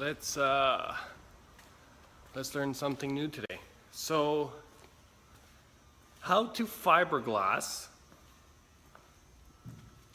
let's learn something new today. So, how to fiberglass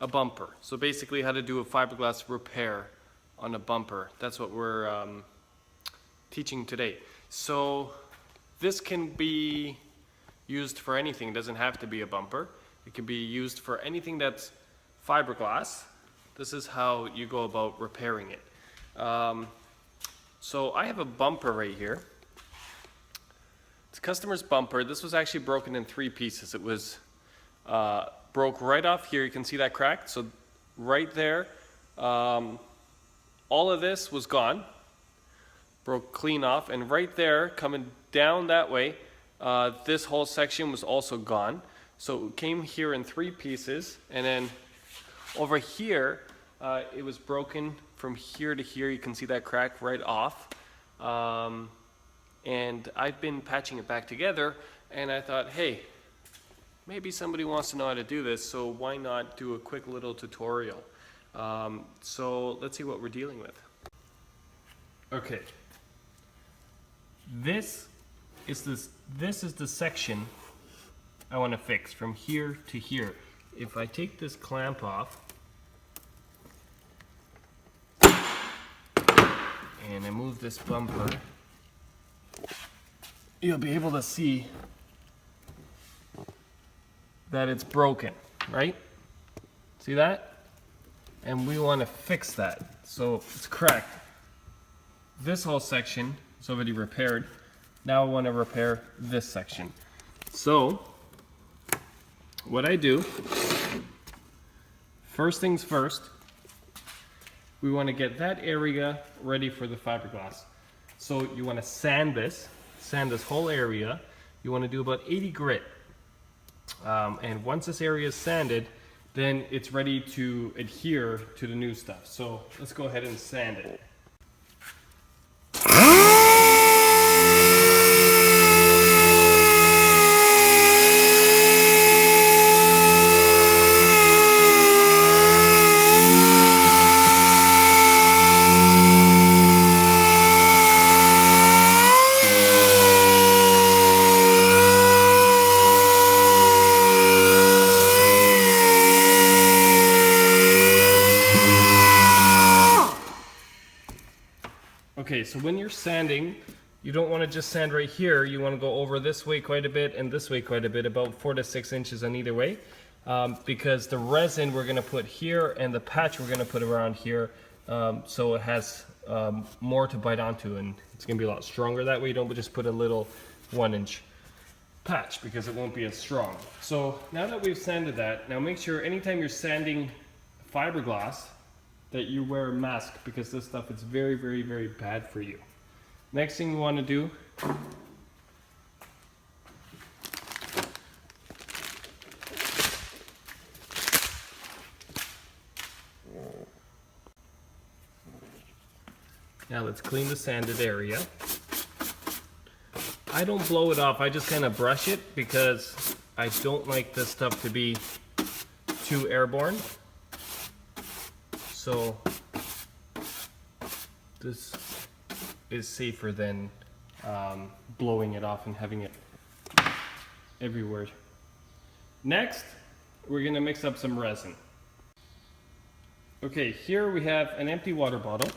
a bumper. So basically how to do a fiberglass repair on a bumper. That's what we're teaching today. So this can be used for anything. It doesn't have to be a bumper. It can be used for anything that's fiberglass. This is how you go about repairing it. So I have a bumper right here. It's a customer's bumper. This was actually broken in 3 pieces. It was broke right off here. You can see that crack. So right there, all of this was gone. Broke clean off. And right there, coming down that way, this whole section was also gone. So it came here in 3 pieces. And then over here, it was broken from here to here. You can see that crack right off. And I've been patching it back together, and I thought, hey, maybe somebody wants to know how to do this, so why not do a quick little tutorial? So let's see what we're dealing with. Okay. This is the section I want to fix from here to here. If I take this clamp off, and I move this bumper, you'll be able to see that it's broken, right? See that? And we want to fix that. So it's cracked. This whole section is already repaired. Now I want to repair this section. So what I do, first things first, we want to get that area ready for the fiberglass. So you want to sand this whole area. You want to do about 80 grit. And once this area is sanded, then it's ready to adhere to the new stuff. So let's go ahead and sand it. Okay, so when you're sanding, you don't want to just sand right here. You want to go over this way quite a bit and this way quite a bit, about 4 to 6 inches on either way, because the resin we're going to put here and the patch we're going to put around here, so it has more to bite onto, and it's going to be a lot stronger that way. You don't just put a little 1-inch patch because it won't be as strong. So now that we've sanded that, now make sure anytime you're sanding fiberglass that you wear a mask, because this stuff is very, very, very bad for you. Next thing you want to do, now let's clean the sanded area. I don't blow it off, I just kind of brush it because I don't like this stuff to be too airborne. So this is safer than blowing it off and having it everywhere. Next, we're going to mix up some resin. Okay, here we have an empty water bottle.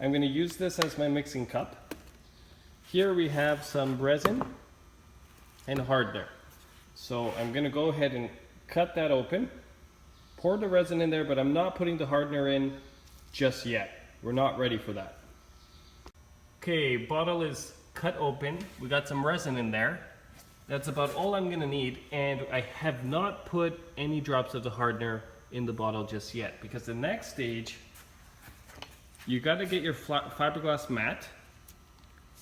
I'm going to use this as my mixing cup. Here we have some resin and hardener. So I'm going to go ahead and cut that open. Pour the resin in there, but I'm not putting the hardener in just yet. We're not ready for that. Okay, bottle is cut open. We got some resin in there. That's about all I'm gonna need, and I have not put any drops of the hardener in the bottle just yet, because the next stage, you gotta get your fiberglass mat,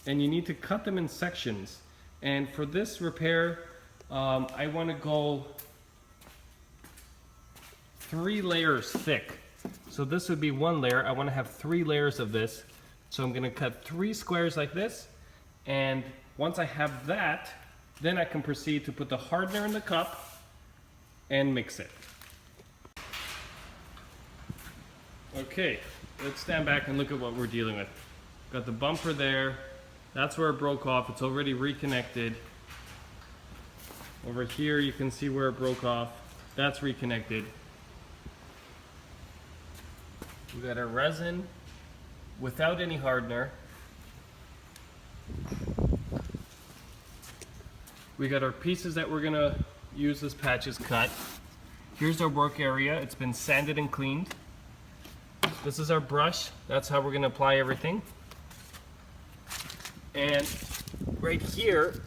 and you need to cut them in sections. And for this repair, I wanna go 3 layers thick. So this would be 1 layer. I want to have 3 layers of this. So I'm going to cut 3 squares like this. And once I have that, then I can proceed to put the hardener in the cup and mix it. Okay, let's stand back and look at what we're dealing with. Got the bumper there. That's where it broke off. It's already reconnected. Over here you can see where it broke off. That's reconnected. We got our resin without any hardener. We got our pieces that we're gonna use as patches cut. Here's our work area. It's been sanded and cleaned. This is our brush. That's how we're gonna apply everything. And right here,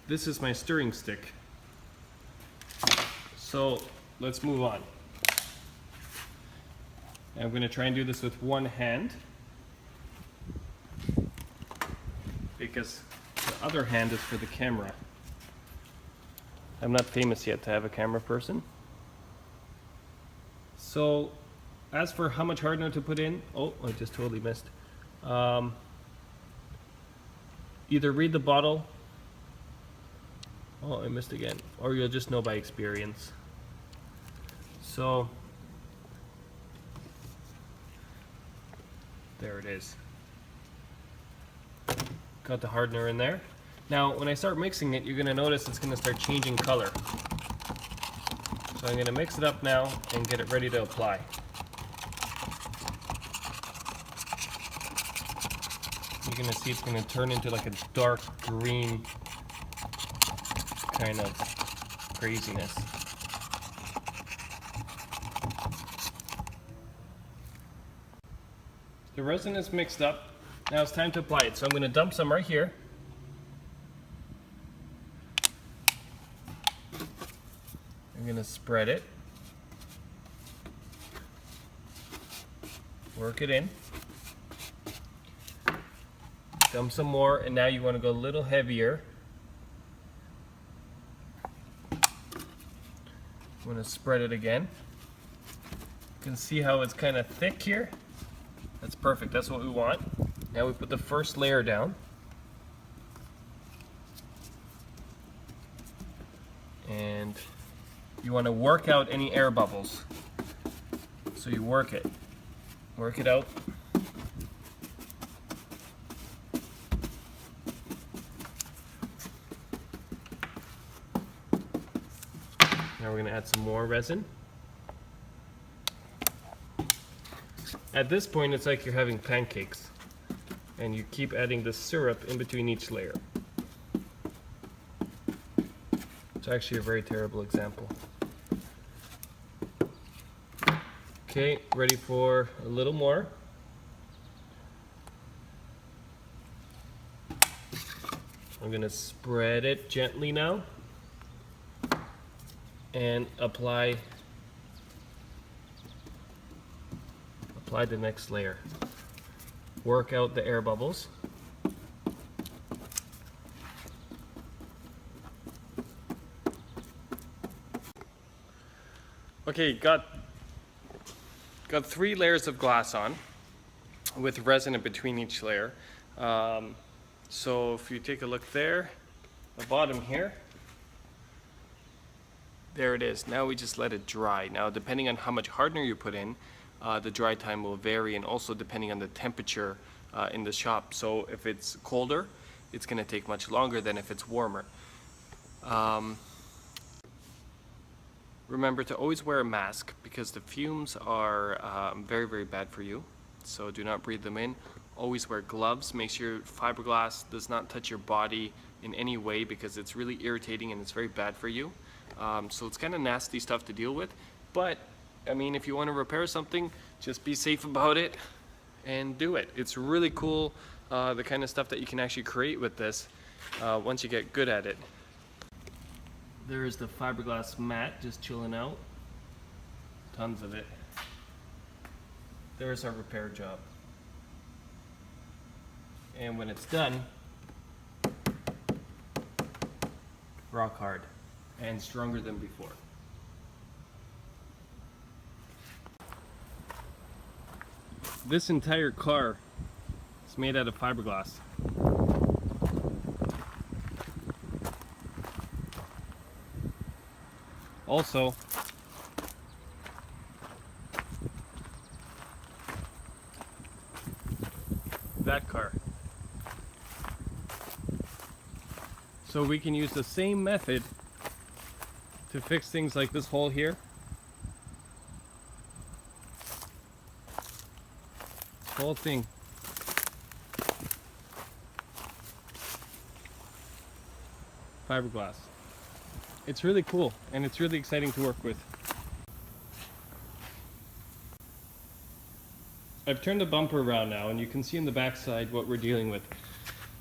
this is my stirring stick. So let's move on. I'm going to try and do this with one hand because the other hand is for the camera. I'm not famous yet to have a camera person. So as for how much hardener to put in, oh, I just totally missed. Either read the bottle, oh, I missed again, or you'll just know by experience. So there it is. Got the hardener in there. Now when I start mixing it, you're going to notice it's going to start changing color. So I'm going to mix it up now and get it ready to apply. You're going to see it's going to turn into like a dark green kind of craziness. The resin is mixed up. Now it's time to apply it. So I'm going to dump some right here. I'm going to spread it. Work it in. Dump some more, and now you want to go a little heavier. I'm going to spread it again. You can see how it's kind of thick here. That's perfect, that's what we want. Now we put the first layer down. And you want to work out any air bubbles. So you work it out. Now we're going to add some more resin. At this point, it's like you're having pancakes, and you keep adding the syrup in between each layer. It's actually a very terrible example. Okay, ready for a little more. I'm going to spread it gently now and apply the next layer. Work out the air bubbles. Okay, got 3 layers of glass on with resin in between each layer. So if you take a look there, the bottom here, there it is. Now we just let it dry. Now depending on how much hardener you put in, the dry time will vary, and also depending on the temperature in the shop. So if it's colder, it's going to take much longer than if it's warmer. Remember to always wear a mask because the fumes are very, very bad for you. So do not breathe them in. Always wear gloves. Make sure fiberglass does not touch your body in any way because it's really irritating and it's very bad for you. So it's kind of nasty stuff to deal with, but I mean, if you want to repair something, just be safe about it and do it. It's really cool, the kind of stuff that you can actually create with this once you get good at it. There's the fiberglass mat just chilling out. Tons of it. There's our repair job. And when it's done, rock hard and stronger than before. This entire car is made out of fiberglass. Also, So we can use the same method to fix things like this hole here. This whole thing. Fiberglass. It's really cool and it's really exciting to work with. I've turned the bumper around now and you can see on the back side what we're dealing with.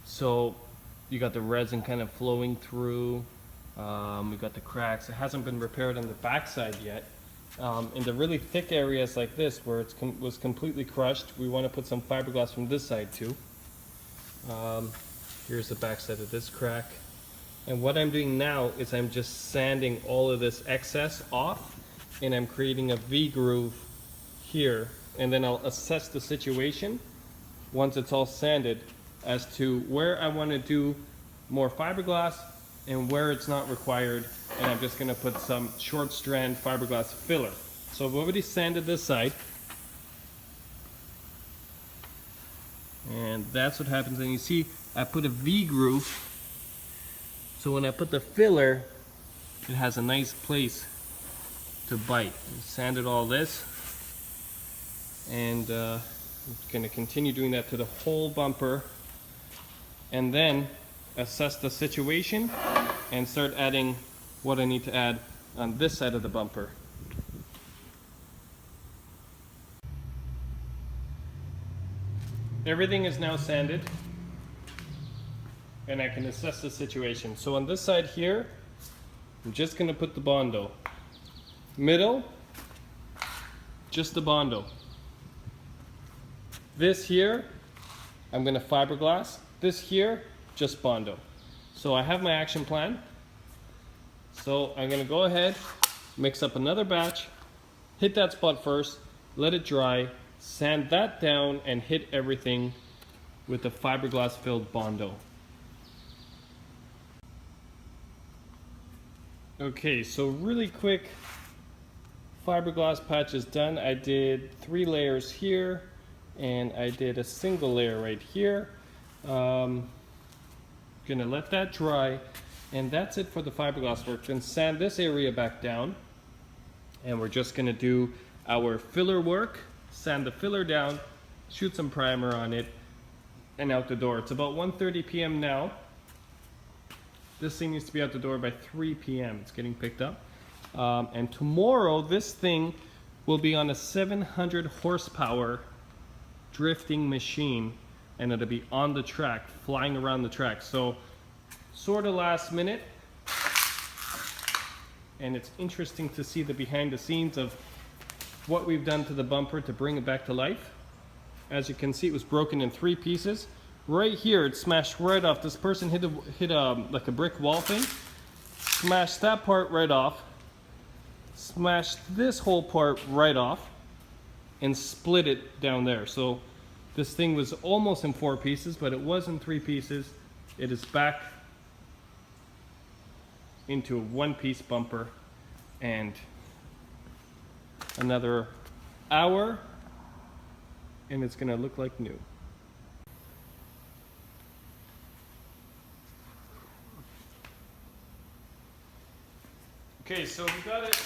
So you got the resin kind of flowing through. We got the cracks. It hasn't been repaired on the back side yet. In the really thick areas like this where it was completely crushed, we want to put some fiberglass from this side too. Here's the back side of this crack. And what I'm doing now is I'm just sanding all of this excess off and I'm creating a V groove here, and then I'll assess the situation once it's all sanded as to where I want to do more fiberglass and where it's not required, and I'm just going to put some short strand fiberglass filler. So I've already sanded this side, and that's what happens. And you see I put a V groove, so when I put the filler it has a nice place to bite. Sanded all this, and I'm going to continue doing that to the whole bumper, and then assess the situation and start adding what I need to add on this side of the bumper. Everything is now sanded and I can assess the situation. So on this side here, I'm just going to put the Bondo. Middle, just the Bondo. This here, I'm going to fiberglass. This here, just Bondo. So I have my action plan. So I'm going to go ahead, mix up another batch, hit that spot first, let it dry, sand that down, and hit everything with the fiberglass filled Bondo. Okay, so really quick, fiberglass patch is done. I did 3 layers here, and I did a single layer right here. Gonna let that dry, and that's it for the fiberglass work. Then sand this area back down, and we're just gonna do our filler work, sand the filler down, shoot some primer on it, and out the door. It's about 1:30 p.m. now. This thing needs to be out the door by 3 p.m. It's getting picked up. And tomorrow, this thing will be on a 700 horsepower drifting machine, and it'll be on the track, flying around the track. So, sort of last minute. And it's interesting to see the behind the scenes of what we've done to the bumper to bring it back to life. As you can see, it was broken in 3 pieces. Right here, it smashed right off. This person hit like a brick wall thing, smashed that part right off, smashed this whole part right off, and split it down there. So this thing was almost in 4 pieces, but it was in 3 pieces. It is back into a 1-piece bumper, and another hour, and it's gonna look like new. Okay, so we got it.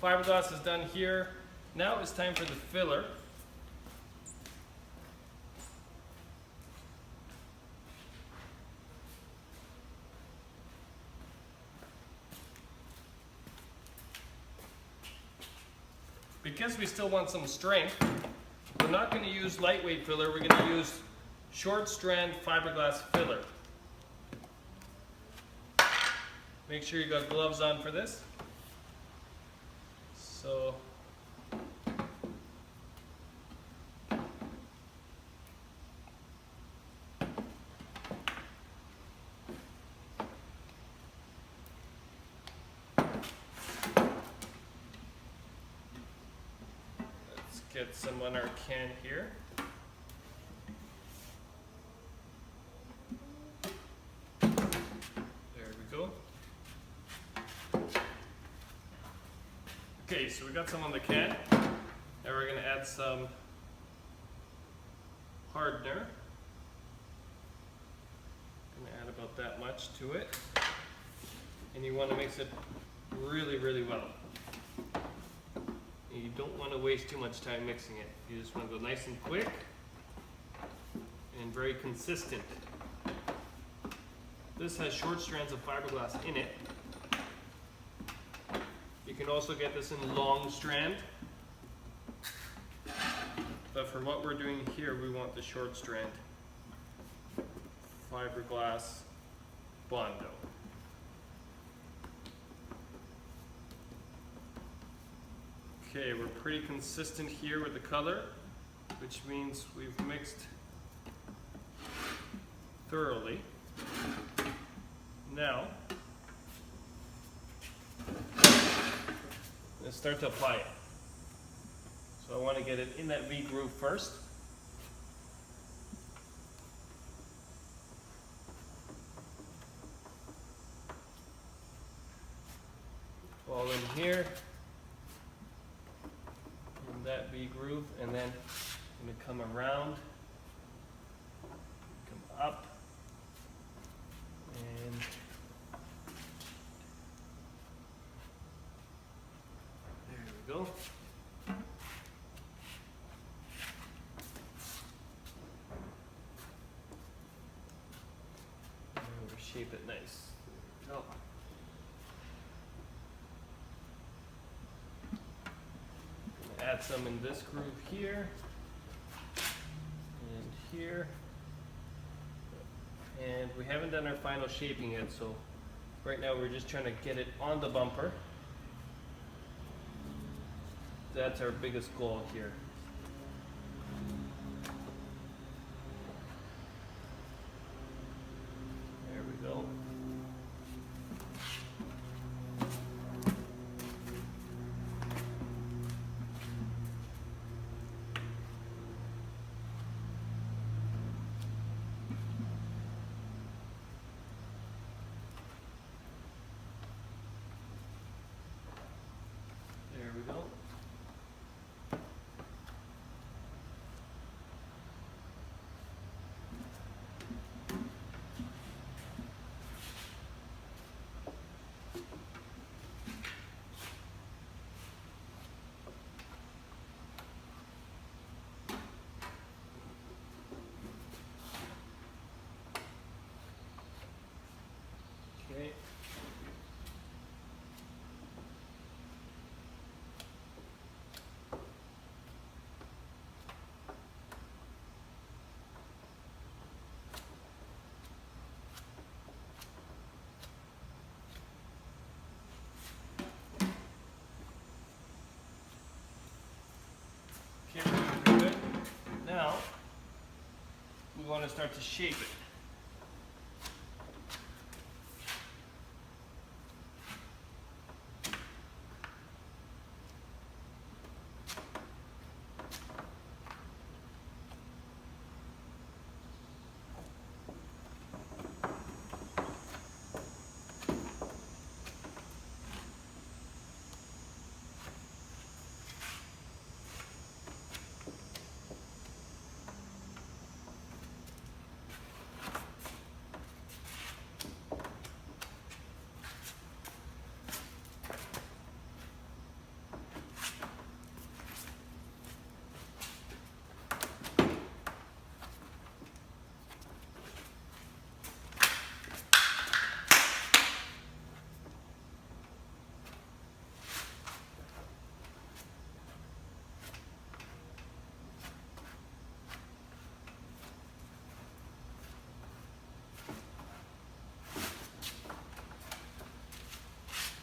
Fiberglass is done here. Now it's time for the filler. Because we still want some strength, we're not going to use lightweight filler, we're going to use short strand fiberglass filler. Make sure you got gloves on for this. So let's get some on our can here. There we go. Okay, so we got some on the can. Now we're going to add some hardener. I'm going to add about that much to it. And you want to mix it really, really well. And you don't want to waste too much time mixing it. You just want to go nice and quick and very consistent. This has short strands of fiberglass in it. You can also get this in long strand. But for what we're doing here, we want the short strand fiberglass Bondo. Okay, we're pretty consistent here with the color, which means we've mixed thoroughly. Now, let's start to apply it. So I want to get it in that V groove first. Fall in here, in that V groove, and then I'm going to come around, come up, and there we go. And we'll shape it nice. There we go. Add some in this groove here and here, and we haven't done our final shaping yet, so right now we're just trying to get it on the bumper. That's our biggest goal here. There we go. There we go. Okay. Okay, we're good. Now, we want to start to shape it.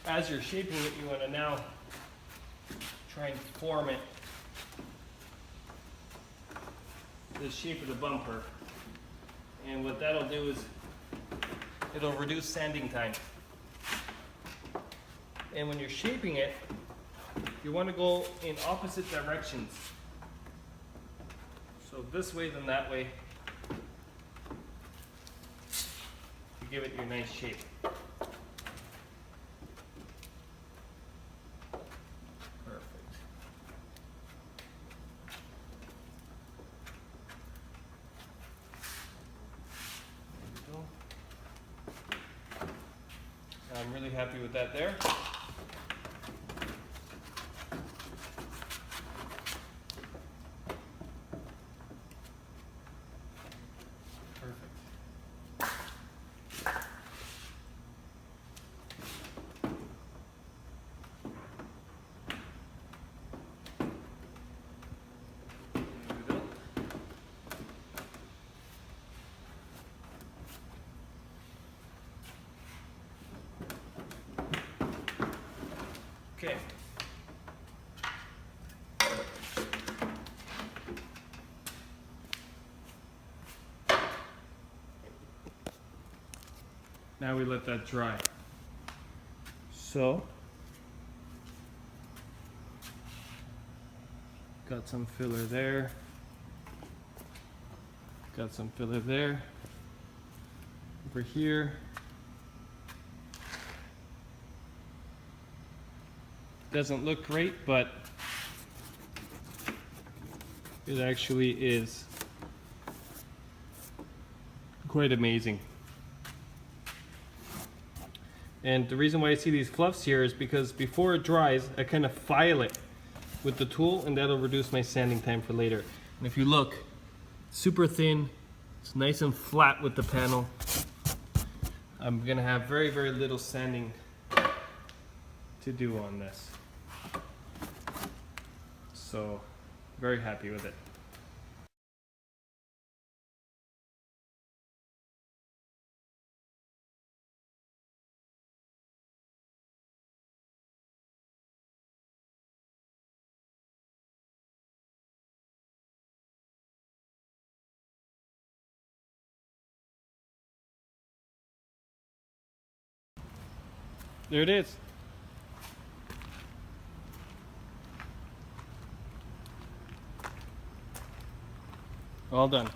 As you're shaping it, you want to now try and form it the shape of the bumper. And what that'll do is it'll reduce sanding time. And when you're shaping it, you want to go in opposite directions. So this way then that way, you give it your nice shape. I'm really happy with that there. Okay. Now we let that dry. So, got some filler there. Got some filler there. Over here. Doesn't look great, but it actually is quite amazing. And the reason why I see these fluffs here is because before it dries, I kind of file it with the tool, and that'll reduce my sanding time for later. And if you look, super thin, it's nice and flat with the panel. I'm gonna have very, very little sanding to do on this. So, very happy with it. There it is. All done.